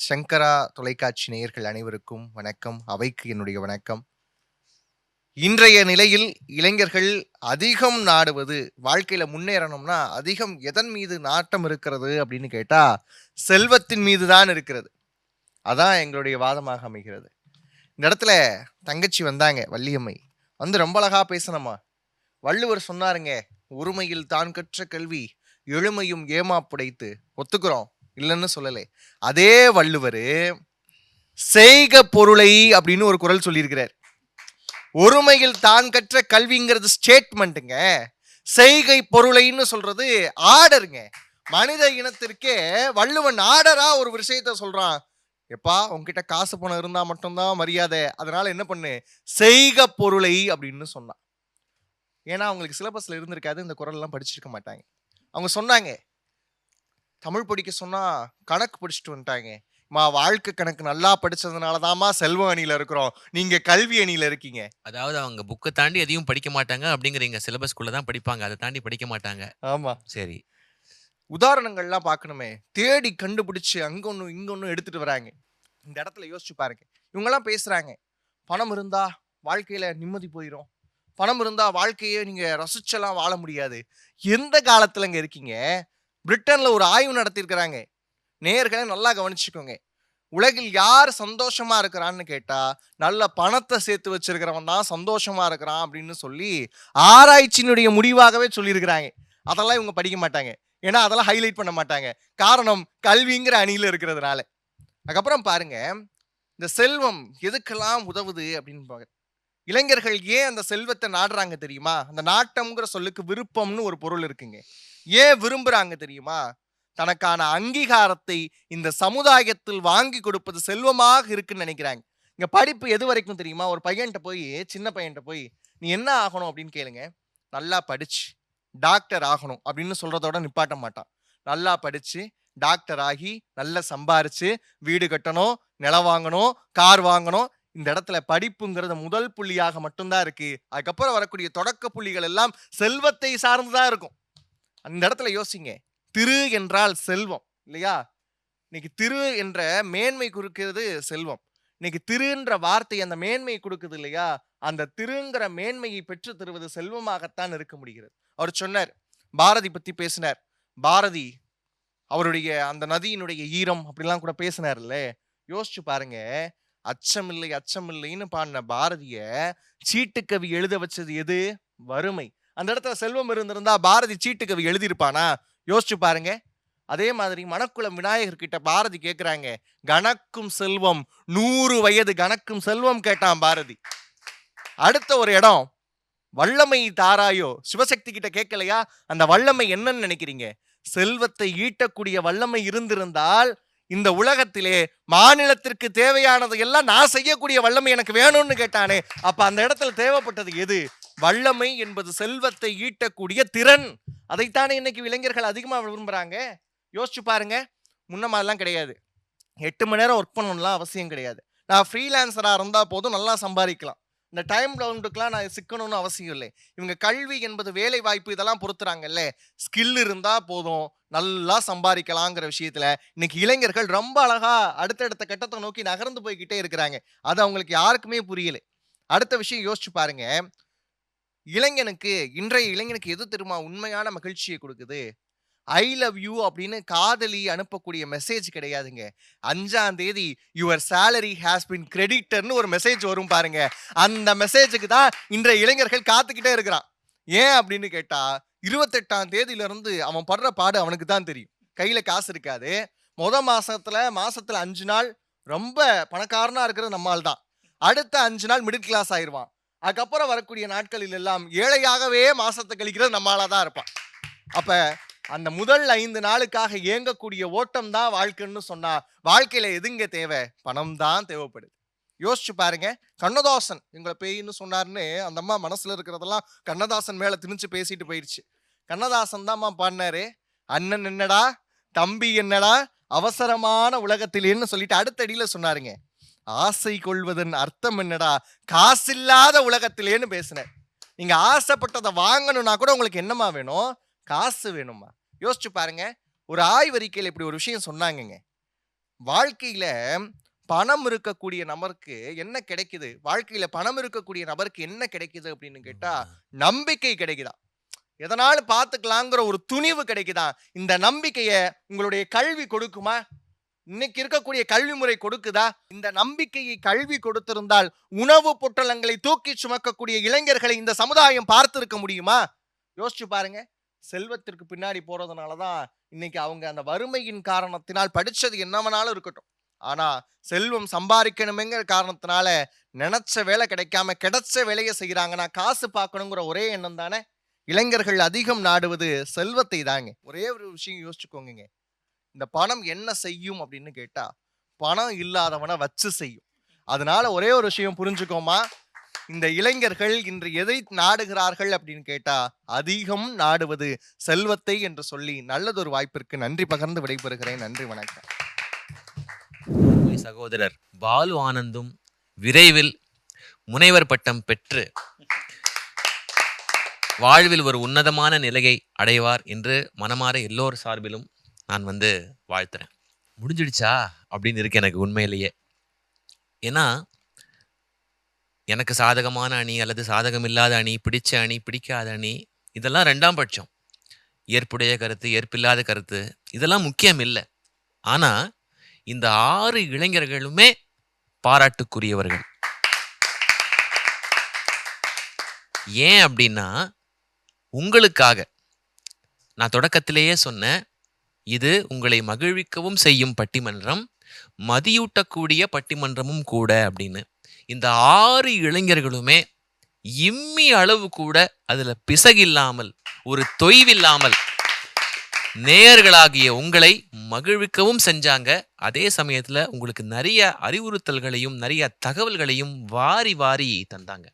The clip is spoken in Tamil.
சங்கரா தொலைக்காட்சி நேயர்கள் அனைவருக்கும் வணக்கம். அவைக்கு என்னுடைய வணக்கம். இன்றைய நிலையில் இளைஞர்கள் அதிகம் நாடுவது, வாழ்க்கையில முன்னேறணும்னா அதிகம் எதன் மீது நாட்டம் இருக்கிறது அப்படின்னு கேட்டா, செல்வத்தின் மீது தான் இருக்கிறது. அதான் எங்களுடைய வாதமாக அமைகிறது. இந்த இடத்துல தங்கச்சி வந்தாங்க, வள்ளியம்மை. வந்து ரொம்ப அழகா பேசணுமா. வள்ளுவர் சொன்னாருங்க, "ஒருமையில் தான் கற்ற கல்வி எழுமையும் ஏமாப்புடைத்து." ஒத்துக்கிறோம், இல்லைன்னு சொல்லலை. அதே வள்ளுவர் செய்க பொருளை அப்படின்னு ஒரு குறள் சொல்லியிருக்கிறார். ஒருமையில் தான் கற்ற கல்விங்கிறது ஸ்டேட்மெண்ட்டுங்க. செய்கை பொருளைன்னு சொல்றது ஆர்டருங்க. மனித இனத்திற்கே வள்ளுவன் ஆர்டரா ஒரு விஷயத்த சொல்றான். எப்பா உன்கிட்ட காசு பணம் இருந்தா மட்டும்தான் மரியாதை, அதனால என்ன பண்ணு, செய்க பொருளை அப்படின்னு சொன்னான். ஏன்னா அவங்களுக்கு சிலபஸ்ல இருந்திருக்காது, இந்த குறள் எல்லாம் படிச்சிருக்க மாட்டாங்க. அவங்க சொன்னாங்க, தமிழ் படிக்க சொன்னா கணக்கு படிச்சுட்டு வந்துட்டாங்க. வாழ்க்கை கணக்கு நல்லா படிச்சதுனாலதாம்மா செல்வ அணியில இருக்கிறோம், நீங்க கல்வி அணியில இருக்கீங்க. அதாவது அவங்க புக்க தாண்டி எதையும் படிக்க மாட்டாங்க அப்படிங்கிறீங்க. சிலபஸ்க்குள்ள தான் படிப்பாங்க. அத தாண்டி படிக்க மாட்டாங்க. ஆமா. சரி. உதாரணங்கள்லாம் பார்க்கணுமே. தேடி கண்டுபிடிச்சு அங்க ஒண்ணு, இங்க ஒண்ணு எடுத்துட்டு வராங்க. இந்த இடத்துல யோசிச்சு பாருங்க. இவங்கலாம் பேசுறாங்க, பணம் இருந்தா வாழ்க்கையில நிம்மதி போயிரும். பணம் இருந்தா வாழ்க்கையே நீங்க ரசிச்செல்லாம் வாழ முடியாது. எந்த காலத்துலங்க இருக்கீங்க? பிரிட்டன்ல ஒரு ஆய்வு நடத்தியிருக்கிறாங்க. நேயர்களே நல்லா கவனிச்சுக்கோங்க. உலகில் யார் சந்தோஷமா இருக்கிறான்னு கேட்டா, நல்ல பணத்தை சேர்த்து வச்சிருக்கிறவன் தான் சந்தோஷமா இருக்கிறான் அப்படின்னு சொல்லி ஆராய்ச்சியினுடைய முடிவாகவே சொல்லியிருக்கிறாங்க. அதெல்லாம் இவங்க படிக்க மாட்டாங்க. ஏன்னா அதெல்லாம் ஹைலைட் பண்ண மாட்டாங்க. காரணம் கல்விங்கிற அணியில இருக்கிறதுனால. அதுக்கப்புறம் பாருங்க, இந்த செல்வம் எதுக்கெல்லாம் உதவுது அப்படின்னு பாருங்க. இளைஞர்கள் ஏன் அந்த செல்வத்தை நாடுறாங்க தெரியுமா? அந்த நாட்டம்ங்கிற சொல்லுக்கு விருப்பம்னு ஒரு பொருள் இருக்குங்க. ஏன் விரும்புறாங்க தெரியுமா? தனக்கான அங்கீகாரத்தை இந்த சமுதாயத்தில் வாங்கி கொடுப்பது செல்வமாக இருக்குன்னு நினைக்கிறாங்க. இங்க படிப்பு எது வரைக்கும் தெரியுமா? ஒரு பையன்கிட்ட போய், சின்ன பையன்கிட்ட போய், நீ என்ன ஆகணும் அப்படின்னு கேளுங்க. நல்லா படிச்சு டாக்டர் ஆகணும் அப்படின்னு சொல்றதோட நிப்பாட்ட மாட்டான். நல்லா படிச்சு டாக்டர் ஆகி நல்லா சம்பாரிச்சு வீடு கட்டணும், நிலம் வாங்கணும், கார் வாங்கணும். இந்த இடத்துல படிப்புங்கிறது முதல் புள்ளியாக மட்டும்தான் இருக்கு. அதுக்கப்புறம் வரக்கூடிய தொடக்க புள்ளிகள் எல்லாம் செல்வத்தை சார்ந்துதான் இருக்கும். அந்த இடத்துல யோசிங்க. திரு என்றால் செல்வம் இல்லையா? இன்னைக்கு திரு என்ற மேன்மை குறிக்கிறது செல்வம். இன்னைக்கு திருன்ற வார்த்தை அந்த மேன்மை கொடுக்குது இல்லையா? அந்த திருங்கிற மேன்மையை பெற்று தருவது செல்வமாகத்தான் இருக்க முடிகிறது. அவர் சொன்னார், பாரதி பத்தி பேசினார். பாரதி அவருடைய அந்த நதியினுடைய ஈரம் அப்படிலாம் கூட பேசினார்ல. யோசிச்சு பாருங்க, அச்சமில்லை அச்சமில்லைன்னு பாடின பாரதிய சீட்டுக்கவி எழுத வச்சது எது? வறுமை. அந்த இடத்துல செல்வம் இருந்திருந்தா பாரதி சீட்டுக்கவி எழுதியிருப்பானா? யோசிச்சு பாருங்க. அதே மாதிரி மணக்குளம் விநாயகர் கிட்ட பாரதி கேட்கிறாங்க, கணக்கும் செல்வம் 100 வயது கணக்கும் செல்வம் கேட்டான் பாரதி. அடுத்த ஒரு இடம், வல்லமை தாராயோ, சிவசக்தி கிட்ட கேட்கலையா? அந்த வல்லமை என்னன்னு நினைக்கிறீங்க? செல்வத்தை ஈட்டக்கூடிய வல்லமை இருந்திருந்தால் இந்த உலகத்திலே மாநிலத்திற்கு தேவையானது எல்லாம் நான் செய்யக்கூடிய வல்லமை எனக்கு வேணும்னு கேட்டானே. அப்ப அந்த இடத்துல தேவைப்பட்டது எது? வல்லமை என்பது செல்வத்தை ஈட்டக்கூடிய திறன். அதைத்தானே இன்னைக்கு இளைஞர்கள் அதிகமா விரும்புறாங்க. யோசிச்சு பாருங்க. முன்ன மாதிரிலாம் கிடையாது. 8 மணி நேரம் ஒர்க் பண்ணணும்லாம் அவசியம் கிடையாது. நான் ஃப்ரீலான்சரா இருந்தா போதும், நல்லா சம்பாதிக்கலாம். இந்த டைம் பவுண்டுக்குலாம் நான் சிக்கணும்னு அவசியம் இல்லை. இவங்க கல்வி என்பது வேலை வாய்ப்பு இதெல்லாம் பொறுத்துறாங்கல்ல. ஸ்கில் இருந்தா போதும், நல்லா சம்பாதிக்கலாங்கிற விஷயத்துல இன்னைக்கு இளைஞர்கள் ரொம்ப அழகா அடுத்தடுத்த கட்டத்தை நோக்கி நகர்ந்து போய்கிட்டே இருக்கிறாங்க. அது அவங்களுக்கு யாருக்குமே புரியல. அடுத்த விஷயம் யோசிச்சு பாருங்க. இன்றைய இளைஞனுக்கு எது தெரியுமா உண்மையான மகிழ்ச்சியை கொடுக்குது? ஐ லவ் யூ அப்படின்னு காதலி அனுப்பக்கூடிய மெசேஜ் கிடையாதுங்க. 5ஆம் தேதி யுவர் சேலரி ஹாஸ் பின் கிரெடிட்டர்னு ஒரு மெசேஜ் வரும் பாருங்க. அந்த மெசேஜுக்கு தான் இன்றைய இளைஞர்கள் காத்துக்கிட்டே இருக்கிறான். ஏன் அப்படின்னு கேட்டா, 28ஆம் தேதியில இருந்து அவன் படுற பாடு அவனுக்கு தான் தெரியும். கையில காசு இருக்காது. மாசத்துல 5 நாள் ரொம்ப பணக்காரனா இருக்கிறது நம்மால் தான். அடுத்த 5 நாள் மிடில் கிளாஸ் ஆயிருவான். அதுக்கப்புறம் வரக்கூடிய நாட்களில் எல்லாம் ஏழையாகவே மாசத்தை கழிக்கிறது நம்மளால தான் இருப்பான். அப்ப அந்த முதல் 5 நாளுக்காக ஏங்கக்கூடிய ஓட்டம் தான் வாழ்க்கைன்னு சொன்னா, வாழ்க்கையில எதுங்க தேவை? பணம் தான் தேவைப்படுது. யோசிச்சு பாருங்க. கண்ணதாசன் எங்களை பேயின்னு சொன்னாருன்னு அந்த அம்மா மனசுல இருக்கிறதெல்லாம் கண்ணதாசன் மேல திணிச்சு பேசிட்டு போயிடுச்சு. கண்ணதாசன் தான் பாடினாரு, அண்ணன் என்னடா தம்பி என்னடா அவசரமான உலகத்திலேன்னு சொல்லிட்டு அடுத்த அடியில சொன்னாருங்க, ஆசை கொள்வதன் அர்த்தம் என்னடா காசில்லாத உலகத்திலேன்னு பேசினார். நீங்க ஆசைப்பட்டதை வாங்கணும்னா கூட உங்களுக்கு என்னமா வேணும்? காசு வேணுமா? யோசிச்சு பாருங்க. ஒரு ஆய்வறிக்கையில் இப்படி ஒரு விஷயம் சொன்னாங்கங்க. வாழ்க்கையில பணம் இருக்கக்கூடிய நபருக்கு என்ன கிடைக்குது? வாழ்க்கையில பணம் இருக்கக்கூடிய நபருக்கு என்ன கிடைக்குது அப்படின்னு கேட்டா, நம்பிக்கை கிடைக்குதா? எதனாலும் பார்த்துக்கலாங்கிற ஒரு துணிவு கிடைக்குதா? இந்த நம்பிக்கைய உங்களுடைய கல்வி கொடுக்குமா? இன்னைக்கு இருக்கக்கூடிய கல்வி முறை கொடுக்குதா? இந்த நம்பிக்கையை கல்வி கொடுத்திருந்தால் உணவு பொட்டலங்களை தூக்கி சுமக்கக்கூடிய இளைஞர்களை இந்த சமுதாயம் பார்த்திருக்க முடியுமா? யோசிச்சு பாருங்க. செல்வத்திற்கு பின்னாடி போறதுனால தான் இன்னைக்கு அவங்க அந்த வறுமையின் காரணத்தினால் படிச்சது என்னவனாலும் இருக்கட்டும். ஆனா செல்வம் சம்பாதிக்கணுமேங்கிற காரணத்தினால நினைச்ச வேலை கிடைக்காம கிடைச்ச வேலையை செய்யறாங்கன்னா காசு பார்க்கணுங்கிற ஒரே எண்ணம் தானே இளைஞர்கள் அதிகம் நாடுவது செல்வத்தை தாங்க. ஒரே ஒரு விஷயம் யோசிச்சுக்கோங்க. இந்த பணம் என்ன செய்யும் அப்படின்னு கேட்டா, பணம் இல்லாதவனை வச்சு செய்யும். அதனால ஒரே ஒரு விஷயம் புரிஞ்சுக்கோமா, இந்த இளைஞர்கள் இன்று எதை நாடுகிறார்கள் அப்படின்னு கேட்டா, அதிகம் நாடுவது செல்வத்தை என்று சொல்லி நல்லதொரு வாய்ப்பிற்கு நன்றி பகிர்ந்து விடைபெறுகிறேன். நன்றி, வணக்கம். சகோதரர் பாலு ஆனந்தும் விரைவில் முனைவர் பட்டம் பெற்று வாழ்வில் ஒரு உன்னதமான நிலையை அடைவார் என்று மனமாற எல்லோர் சார்பிலும் நான் வாழ்த்துறேன். முடிஞ்சிடுச்சா அப்படின்னு இருக்கு எனக்கு உண்மையிலேயே. ஏன்னா எனக்கு சாதகமான அணி அல்லது சாதகம் இல்லாத அணி, பிடிச்ச அணி, பிடிக்காத அணி, இதெல்லாம் ரெண்டாம் பட்சம். ஏற்புடைய கருத்து, ஏற்பில்லாத கருத்து, இதெல்லாம் முக்கியம் இல்லை. ஆனா இந்த 6 இளைஞர்களுமே பாராட்டுக்குரியவர்கள். ஏன் அப்படின்னா, உங்களுக்காக நான் தொடக்கத்திலேயே சொன்னேன், இது உங்களை மகிழ்விக்கவும் செய்யும் பட்டிமன்றம், மதியூட்டக்கூடிய பட்டிமன்றமும் கூட அப்படின்னு. இந்த 6 இளைஞர்களுமே இம்மி அளவு கூட அதுல பிசகில்லாமல், ஒரு தொய்வில்லாமல் நேயர்களாகிய உங்களை மகிழ்விக்கவும் செஞ்சாங்க. அதே சமயத்துல உங்களுக்கு நிறைய அறிவுறுத்தல்களையும் நிறைய தகவல்களையும் வாரி வாரி தந்தாங்க.